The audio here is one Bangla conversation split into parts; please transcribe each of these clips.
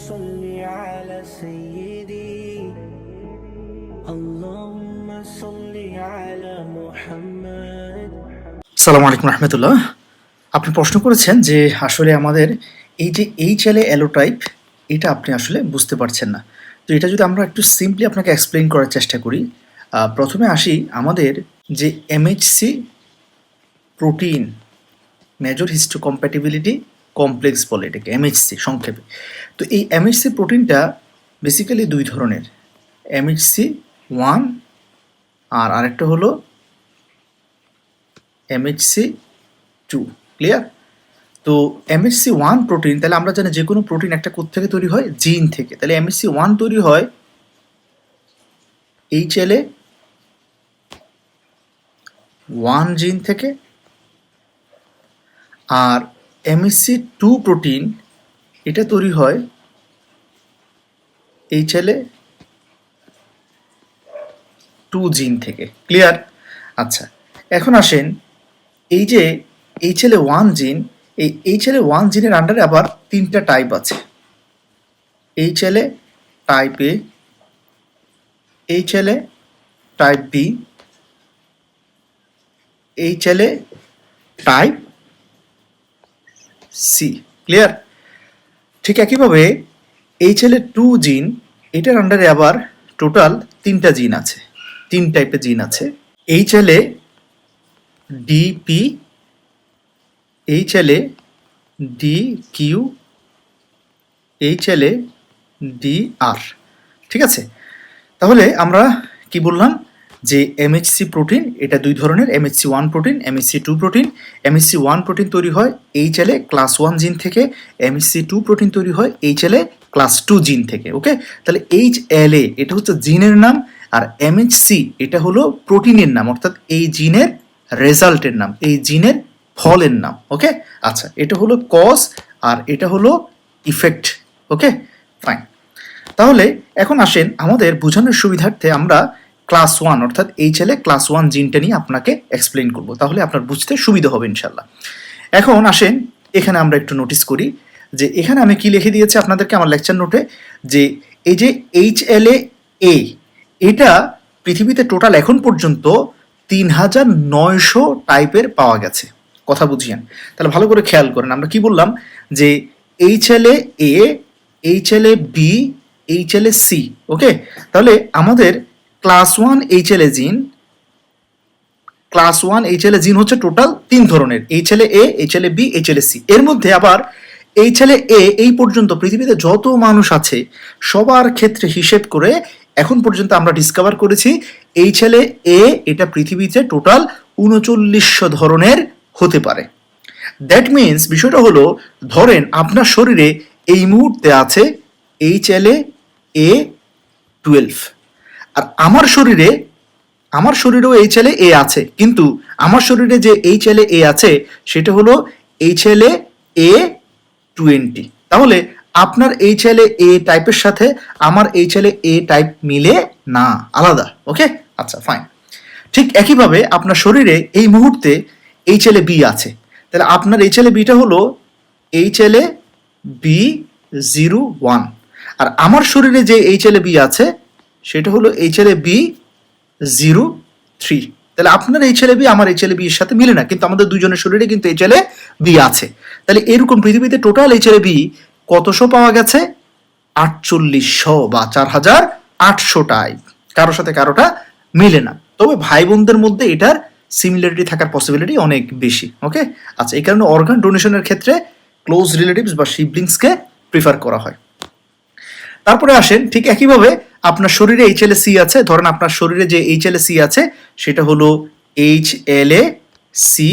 صل على سيدي اللهم صل على محمد। আসসালামু আলাইকুম রহমতুল্লাহ। আপনি প্রশ্ন করেছেন যে আসলে আমাদের এই যে এইচএলএ অ্যালোটাইপ এটা আপনি আসলে বুঝতে পারছেন না। তো এটা যদি আমরা একটু সিম্পলি আপনাকে এক্সপ্লেইন করার চেষ্টা করি, প্রথমে আসি আমাদের যে এমএইচসি প্রোটিন মেজর হিস্টোকম্প্যাটিবিলিটি কমপ্লেক্স বলে এটাকে এমএইচসি সংক্ষেপে। তো এই এমএইচসি প্রোটিনটা বেসিক্যালি দুই ধরনের, এমএইচসি 1 আর আরেকটা হলো এমএইচসি 2। ক্লিয়ার? তো এমএইচসি 1 প্রোটিন, তাহলে আমরা জানি যে কোনো প্রোটিন একটা কোথা থেকে তৈরি হয়, জিন থেকে। তাহলে এমএইচসি 1 তৈরি হয় এইচএলএ 1 জিন থেকে, আর এমএইচসি 2 প্রোটিন এটা তৈরি হয় এইচএলএ 2 জিন থেকে। ক্লিয়ার? আচ্ছা, এখন আসেন এই যে এইচএলএ 1 জিন, এই এইচএলএ 1 জিনের আন্ডারে আবার তিনটা টাইপ আছে, HLA type A, HLA type B, HLA type C. Clear? ঠিক একইভাবে এইচএলএ 2 জিন এটার আন্ডারে আবার টোটাল তিনটা জিন আছে, তিন টাইপের জিন আছে, HLA DP, HLA D Q, HLA D R. ঠিক আছে? তাহলে আমরা কি বললাম যে এমএইচসি প্রোটিন এটা দুই ধরনের, এমএইচসি 1 প্রোটিন, এমএইচসি 2 প্রোটিন। এমএইচসি 1 প্রোটিন তৈরি হয় এইচএলএ ক্লাস 1 জিন থেকে, এমএইচসি 2 প্রোটিন তৈরি হয় এইচএলএ ক্লাস 2 জিন থেকে। ওকে, তাহলে এইচএলএ এটা হচ্ছে জিনের নাম, আর এমএইচসি এটা হলো প্রোটিনের নাম, অর্থাৎ এই জিনের রেজাল্টের নাম, এই জিনের ফলের নাম। ওকে, আচ্ছা, এটা হলো কজ আর এটা হলো ইফেক্ট। ওকে, ফাইন। তাহলে এখন আসেন আমাদের বোঝানোর সুবিধার্থে আমরা ক্লাস 1 অর্থাৎ এইচএলএ ক্লাস 1 জিনটা নিয়ে আপনাকে এক্সপ্লেইন করব, তাহলে আপনার বুঝতে সুবিধা হবে ইনশাল্লাহ। এখন আসেন এখানে আমরা একটু নোটিস করি যে এখানে আমি কি লিখে দিয়েছি আপনাদেরকে আমার লেকচার নোটে, যে এই যে এইচএলএ এ এটা পৃথিবীতে টোটাল এখন পর্যন্ত 3900 টাইপের পাওয়া গেছে। কথা বুঝিয়েন, তাহলে ভালো করে খেয়াল করেন। আমরা কি বললাম যে এইচএলএ এ, এইচএলএ বি, এইচএলএ সি। ওকে, তাহলে আমাদের ক্লাস 1 এইচএলএ জিন, ক্লাস 1 এইচএলএ জিন হচ্ছে টোটাল 3 ধরনের, এইচএলএ এ, এইচএলএ বি, এইচএলএ সি। এর মধ্যে আবার এইচএলএ এ এই পর্যন্ত পৃথিবীতে যত মানুষ আছে সবার ক্ষেত্রে হিসেব করে এখন পর্যন্ত আমরা ডিসকভার করেছি এইচএলএ এ এটা পৃথিবীতে টোটাল 3900 ধরনের হতে পারে। দ্যাট মিনস বিষয়টা হলো, ধরেন আপনার শরীরে এই মুহূর্তে আছে এইচএলএ এ 12, আর আমার শরীরেও এইচএলএ এ আছে, কিন্তু আমার শরীরে যে এইচএলএ এ আছে সেটা হলো এইচএলএ এ 20। তাহলে আপনার এইচএলএ এ টাইপের সাথে আমার এইচএলএ এ টাইপ মিলে না, আলাদা। ওকে, আচ্ছা, ফাইন। ঠিক একইভাবে আপনার শরীরে এই মুহূর্তে এইচএলএ বি আছে, তাহলে আপনার এইচএলএ বিটা হলো এইচএলএ বি 01, আর আমার শরীরে যে এইচএলএ বি আছে সেটা হলো এইচএলএ বি 03। তাহলে আপনার এইচএলএ বি আমার এইচএলএ বি এর সাথে মিলে না, কিন্তু আমাদের দুজনের শরীরে কিন্তু এইচএলএ বি আছে। তাহলে এরকম পৃথিবীতে টোটাল এইচএলএ বি কতশো পাওয়া গেছে? 4800 বা 4800 টাইপ। কারোর সাথে কারোটা মিলে না, তবে ভাই বোনদের মধ্যে এটার সিমিলারিটি থাকার পসিবিলিটি অনেক বেশি। ওকে, আচ্ছা, এই কারণে অর্গান ডোনেশনের ক্ষেত্রে ক্লোজ রিলেটিভস বা সিবলিংসকে প্রিফার করা হয়। তারপরে আসেন ঠিক একইভাবে আপনার শরীরে এইচএলএ সি আছে, ধরেন আপনার শরীরে যে এইচএলএ সি আছে সেটা হলো এইচএলএ সি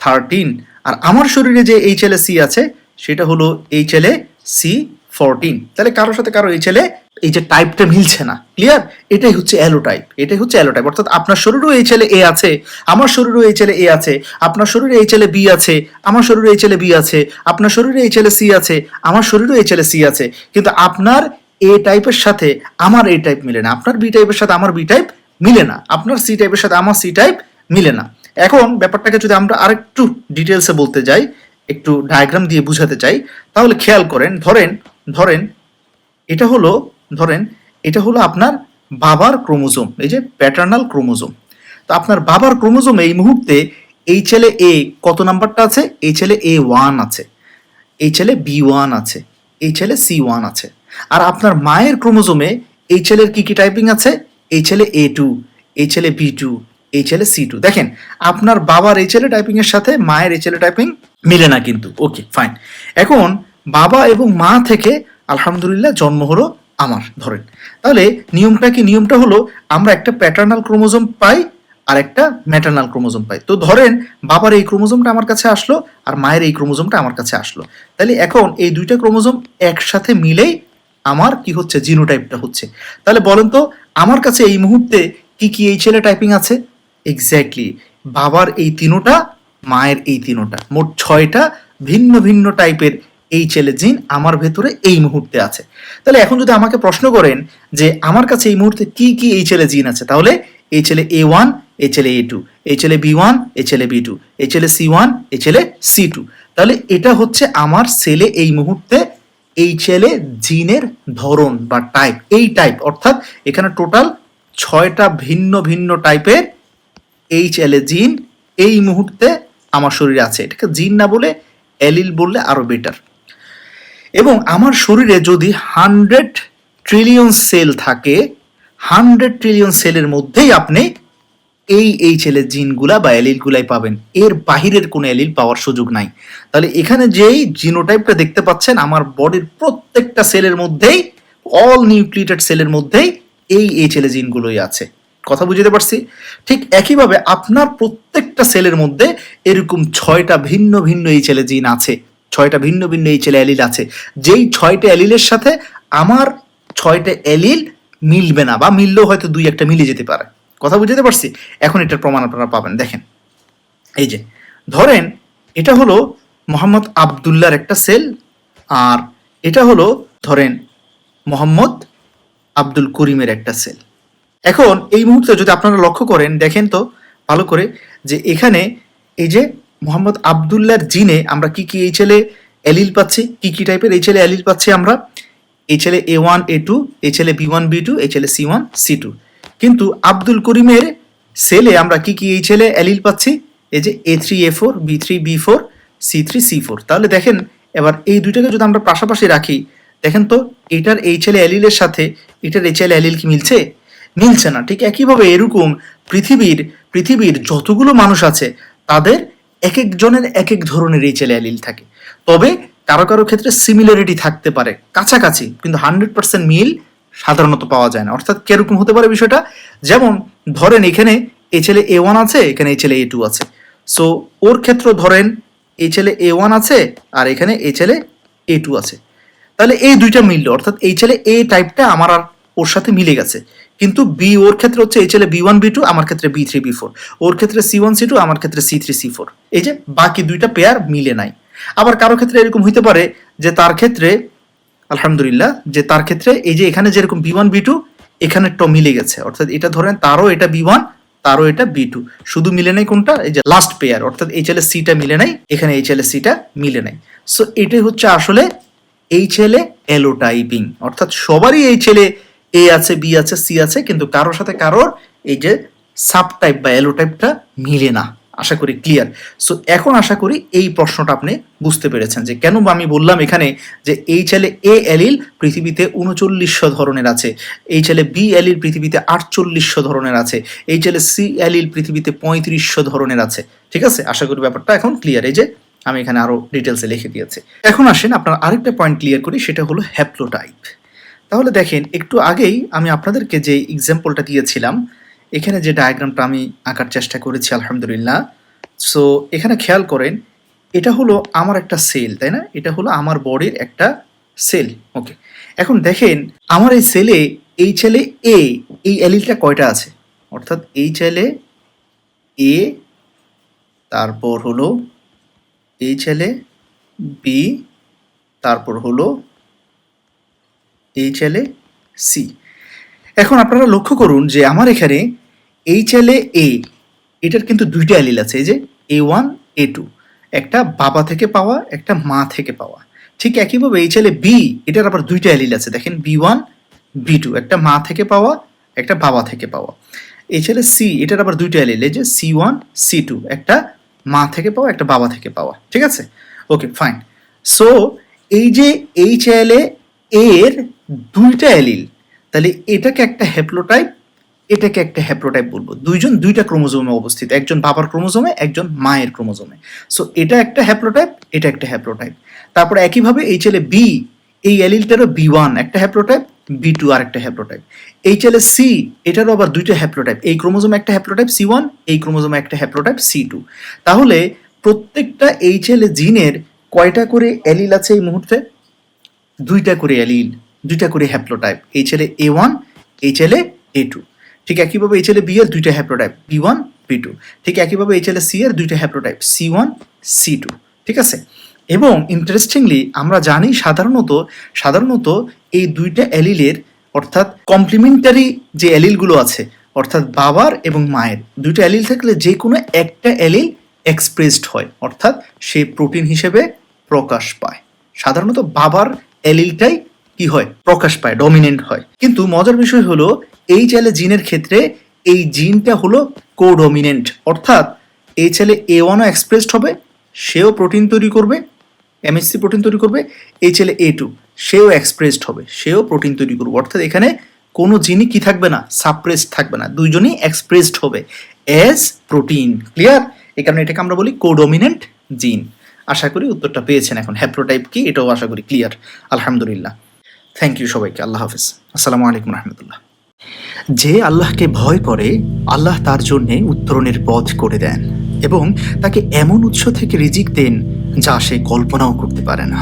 13, আর আমার শরীরে যে এইচএলএ সি আছে সেটা হলো এইচএলএ সি 14। তাহলে কারোর সাথে কারো এইচএলএ এই যে টাইপটা মিলছে না। ক্লিয়ার? এটাই হচ্ছে অ্যালোটাইপ, এটাই হচ্ছে অ্যালোটাইপ, অর্থাৎ আপনার শরীরেও এইচএলএ এ আছে, আমার শরীরেও এইচএলএ এ আছে, আপনার শরীরে এইচএলএ বি আছে, আমার শরীরে এইচএলএ বি আছে, আপনার শরীরে এইচএলএ সি আছে, আমার শরীরেও এইচএলএ সি আছে, কিন্তু আপনার এ টাইপের সাথে আমার এ টাইপ মিলে না, আপনার বি টাইপের সাথে আমার বি টাইপ মিলে না, আপনার সি টাইপের সাথে আমার সি টাইপ মিলে না। এখন ব্যাপারটাকে যদি আমরা আরেকটু ডিটেলসে বলতে যাই, একটু ডায়াগ্রাম দিয়ে বুঝাতে চাই, তাহলে খেয়াল করেন, ধরেন এটা হলো, ধরেন এটা হলো আপনার বাবার ক্রোমোজোম, এই যে প্যাটার্নাল ক্রোমোজোম। তো আপনার বাবার ক্রোমোজোমে এই মুহূর্তে এই ছেলে এ কত নাম্বারটা আছে? এই ছেলে A1 আছে, এই ছেলে B1 আছে, এই ছেলে C1 আছে। আর আপনার মায়ের ক্রোমোজোমে এই ছেলের কি কি টাইপিং আছে? এই ছেলে A2, এই ছেলে B2, এই ছেলে C2। দেখেন আপনার বাবার এই ছেলে টাইপিং এর সাথে মায়ের এই ছেলে টাইপিং মিলে না কিন্তু। Okay fine. এখন বাবা এবং মা থেকে আলহামদুলিল্লাহ জন্ম হলো আমার, ধরেন। তাহলে নিয়মটা কি? নিয়মটা হলো আমরা একটা প্যাটার্নাল ক্রোমোজোম পাই আর একটা ম্যাটার্নাল ক্রোমোজোম পাই। তো ধরেন বাবার এই ক্রোমোজোমটা আমার কাছে আসলো আর মায়ের এই ক্রোমোজোমটা আমার কাছে আসলো। তাহলে এখন এই দুইটা ক্রোমোজোম একসাথে মিলেই আমার কি হচ্ছে? জিনোটাইপটা হচ্ছে। তাহলে বলেন তো আমার কাছে এই মুহূর্তে কি কি এই ছেলে টাইপিং আছে? এক্স্যাক্টলি বাবার এই তিনোটা, মায়ের এই তিনোটা, মোট 6টা ভিন্ন ভিন্ন টাইপের এই ছেলে জিন আমার ভেতরে এই মুহূর্তে আছে। তাহলে এখন যদি আমাকে প্রশ্ন করেন যে আমার কাছে এই মুহূর্তে কি কি এই ছেলে জিন আছে, তাহলে এই ছেলে A1, এই ছেলে A2, এই ছেলে B1, এই ছেলে B2, এই ছেলে C1, এই ছেলে C2। তাহলে এটা হচ্ছে আমার সেলে এই মুহূর্তে এই ছেলে জিনের ধরন বা টাইপ, এই টাইপ অর্থাৎ এখানে টোটাল 6টা ভিন্ন ভিন্ন টাইপের এই ছেলে জিন এই মুহূর্তে আমার শরীরে আছে। এটাকে জিন না বলে অ্যালিল বললে আরো বেটার। এবং আমার শরীরে যদি 100 ট্রিলিয়ন সেল থাকে, 100 ট্রিলিয়ন সেলের মধ্যেই আপনি এই ছেলের জিনগুলা বা অ্যালিলগুলাই পাবেন, এর বাহিরের কোনো অ্যালিল পাওয়ার সুযোগ নাই। তাহলে এখানে যেই জিনোটাইপটা দেখতে পাচ্ছেন আমার বডির প্রত্যেকটা সেলের মধ্যেই, অল নিউক্লিয়েটেড সেলের মধ্যেই এই ছেলে জিনগুলোই আছে। কথা বুঝতে পারছি? ঠিক একইভাবে আপনার প্রত্যেকটা সেলের মধ্যে এরকম 6টা ভিন্ন ভিন্ন এই ছেলে জিন আছে, 6টা ভিন্ন ভিন্ন এই ছেলে অ্যালিল আছে। যেই 6টা অ্যালিলের সাথে আমার 6টা অ্যালিল মিলবে না, বা মিললেও হয়তো 2-1টা মিলে যেতে পারে। কথা বুঝতে পারছি? এখন এটার প্রমাণ আপনারা পাবেন। দেখেন এই যে ধরেন এটা হলো মোহাম্মদ আবদুল্লাহর একটা সেল, আর এটা হলো ধরেন মোহাম্মদ আব্দুল করিমের একটা সেল। এখন এই মুহূর্তে যদি আপনারা লক্ষ্য করেন, দেখেন তো ভালো করে যে এখানে এই যে মোহাম্মদ আবদুল্লাহর জিনে আমরা কি কি এই ছেলে অ্যালিল পাচ্ছি, কি কি টাইপের এই ছেলে অ্যালিল পাচ্ছি আমরা? এই ছেলে A1, A2, এই ছেলে B1, B2, এই ছেলে C1, C2। কিন্তু আব্দুল করিমের সেলে আমরা কি কি এই ছেলে অ্যালিল পাচ্ছি? এই যে A3, A4, B3, B4, C3, C4। তাহলে দেখেন এবার এই দুইটাকে যদি আমরা পাশাপাশি রাখি, দেখেন তো এটার এই ছেলে অ্যালিলের সাথে এটার এই ছেলে অ্যালিল কি মিলছে? মিলছে না। ঠিক একইভাবে এরকম পৃথিবীর যতগুলো মানুষ আছে তাদের এক একজনের এক এক ধরনের এই ছেলে অ্যালিল থাকে। তবে কারো কারো ক্ষেত্রে সিমিলারিটি থাকতে পারে কাছাকাছি, কিন্তু 100% মিল সাধারণত পাওয়া যায় না। অর্থাৎ কিরকম হতে পারে বিষয়টা? যেমন ধরেন এখানে এই ছেলে A1 আছে, এখানে এই ছেলে A2 আছে। সো ওর ক্ষেত্রে ধরেন এই ছেলে A1 আছে আর এখানে এই ছেলে A2 আছে। তাহলে এই দুইটা মিললো, অর্থাৎ এই ছেলে এ টাইপটা আমার আর ওর সাথে মিলে গেছে। কিন্তু বি ওর ক্ষেত্রে হচ্ছে এই ছেলে B1, B2, আমার ক্ষেত্রে B3, B4, ওর ক্ষেত্রে C1, C2, আমার ক্ষেত্রে C3, C4। এই যে বাকি দুইটা পেয়ার মিলে নাই। আবার কারো ক্ষেত্রে এরকম হইতে পারে যে তার ক্ষেত্রে আলহামদুলিল্লাহ যে তার ক্ষেত্রে এই যে এখানে যেরকম B1, B2 এখানে ট মিলে গেছে, অর্থাৎ এটা ধরেন তারও এটা B1, তারও এটা B2, শুধু মিলে নাই কোনটা? এই যে লাস্ট পেয়ার, অর্থাৎ এই ছেলে সিটা মিলে নাই, এখানে এই ছেলে সিটা মিলে নাই। সো এটাই হচ্ছে আসলে এই ছেলে এলোটাইপিং, অর্থাৎ সবারই এই ছেলে এ আছে, বি আছে, সি আছে, কিন্তু কারোর সাথে কারোর এই যে সাবটাইপ বা এলোটাইপটা মিলে না। আশা করি ক্লিয়ার। সো এখন আশা করি এই প্রশ্নটা আপনি বুঝতে পেরেছেন যে কেন আমি বললাম এখানে যে এই ছেলে এ অ্যালিল পৃথিবীতে 3900 ধরনের আছে, এই ছেলে বি অ্যালিল পৃথিবীতে 4800 ধরনের আছে, এই ছেলে সি অ্যালিল পৃথিবীতে 3500 ধরনের আছে। ঠিক আছে, আশা করি ব্যাপারটা এখন ক্লিয়ার। এই যে আমি এখানে আরো ডিটেলসে লিখে দিয়েছি। এখন আসেন আপনার আরেকটা পয়েন্ট ক্লিয়ার করি, সেটা হলো হ্যাপ্লোটাইপ। তাহলে দেখেন একটু আগেই আমি আপনাদেরকে যে এক্সাম্পলটা দিয়েছিলাম, এখানে যে ডায়াগ্রামটা আমি আঁকার চেষ্টা করেছি আলহামদুলিল্লাহ। সো এখানে খেয়াল করেন এটা হলো আমার একটা সেল, তাই না? এটা হলো আমার বডির একটা সেল। ওকে, এখন দেখেন আমার এই সেলে এই ছেলে এ এই অ্যালিলটা কয়টা আছে? অর্থাৎ এই ছেলে এ, তারপর হলো এই ছেলে বি, তারপর হলো এই ছেলে সি। এখন আপনারা লক্ষ্য করুন যে আমার এখানে এই ছেলে এ এটার কিন্তু দুইটা অ্যালিল আছে, এই যে A1, A2, একটা বাবা থেকে পাওয়া, একটা মা থেকে পাওয়া। ঠিক একইভাবে এই ছেলে বি, এটার আবার দুইটা অ্যালিল আছে, দেখেন B1 B2, একটা মা থেকে পাওয়া একটা বাবা থেকে পাওয়া। এই ছেলে সি, এটার আবার দুইটা অ্যালিল, এই যে C1 C2, একটা মা থেকে পাওয়া একটা বাবা থেকে পাওয়া, ঠিক আছে? Okay fine. সো এই যে HLA এর দুইটা অ্যালিল, তাহলে এটাকে একটা হ্যাপ্লোটাইপ, এটাকে একটা হ্যাপ্লোটাইপ বলবো। দুইজন দুইটা ক্রোমোজোমে অবস্থিত, একজন বাবার ক্রোমোজোমে একজন মায়ের ক্রোমোজোমে। সো এটা একটা হ্যাপ্লোটাইপ, এটা একটা হ্যাপ্লোটাইপ। তারপরে একইভাবে এই ছেলে বি, এই অ্যালিলটারও B1 একটা হ্যাপ্লোটাইপ, B2 আর একটা হ্যাপ্লোটাইপ। এই ছেলে সি, এটারও আবার দুইটা হ্যাপ্লোটাইপ, এই ক্রোমোজোমে একটা হ্যাপ্লোটাইপ C1, এই ক্রোমোজোমে একটা হ্যাপ্লোটাইপ C2। তাহলে প্রত্যেকটা এই ছেলে জিনের কয়টা করে অ্যালিল আছে এই মুহূর্তে? দুইটা করে অ্যালিল, দুইটা করে হ্যাপ্লোটাইপ, এই ছেলে A1, এই ছেলে A2। ঠিক একইভাবে এই ছেলে বি এর দুইটা হ্যাপ্লোটাইপ, B1 B2। ঠিক একইভাবে এই ছেলে সি এর দুইটা হ্যাপ্লোটাইপ, C1 C2, ঠিক আছে? এবং ইন্টারেস্টিংলি আমরা জানি সাধারণত এই দুইটা অ্যালিলের, অর্থাৎ কমপ্লিমেন্টারি যে অ্যালিলগুলো আছে, অর্থাৎ বাবার এবং মায়ের দুইটা অ্যালিল থাকলে যে কোনো একটা অ্যালিল এক্সপ্রেসড হয়, অর্থাৎ সে প্রোটিন হিসেবে প্রকাশ পায়। সাধারণত বাবার অ্যালিলটাই কি হয়? প্রকাশ পায়, ডমিনেন্ট হয়। কিন্তু মজার বিষয় হলো এই ছেলে জিনের ক্ষেত্রে এই জিনটা হলো কোডমিনেন্ট, অর্থাৎ এই ছেলে A1ও এক্সপ্রেসড হবে, সেও প্রোটিন তৈরি করবে, এমএসসি প্রোটিন তৈরি করবে। এই ছেলে A2 সেও এক্সপ্রেসড হবে, সেও প্রোটিন তৈরি করবে। অর্থাৎ এখানে কোনো জিনই কি থাকবে না? সাপ্রেসড থাকবে না, দুইজনই এক্সপ্রেসড হবে অ্যাজ প্রোটিন। ক্লিয়ার? এই কারণে এটাকে আমরা বলি কোডমিনেন্ট জিন। আশা করি উত্তরটা পেয়েছেন এখন। হ্যাপ্লোটাইপ কি এটাও আশা করি ক্লিয়ার। আলহামদুলিল্লাহ। থ্যাংক ইউ সবাইকে। আল্লাহ হাফিজ। আসসালামু আলাইকুম রহমতুল্লাহ। যে আল্লাহকে ভয় করে, আল্লাহ তার জন্য উত্তরণের পথ করে দেন এবং তাকে এমন উৎস থেকে রিজিক দেন যা সে কল্পনাও করতে পারে না।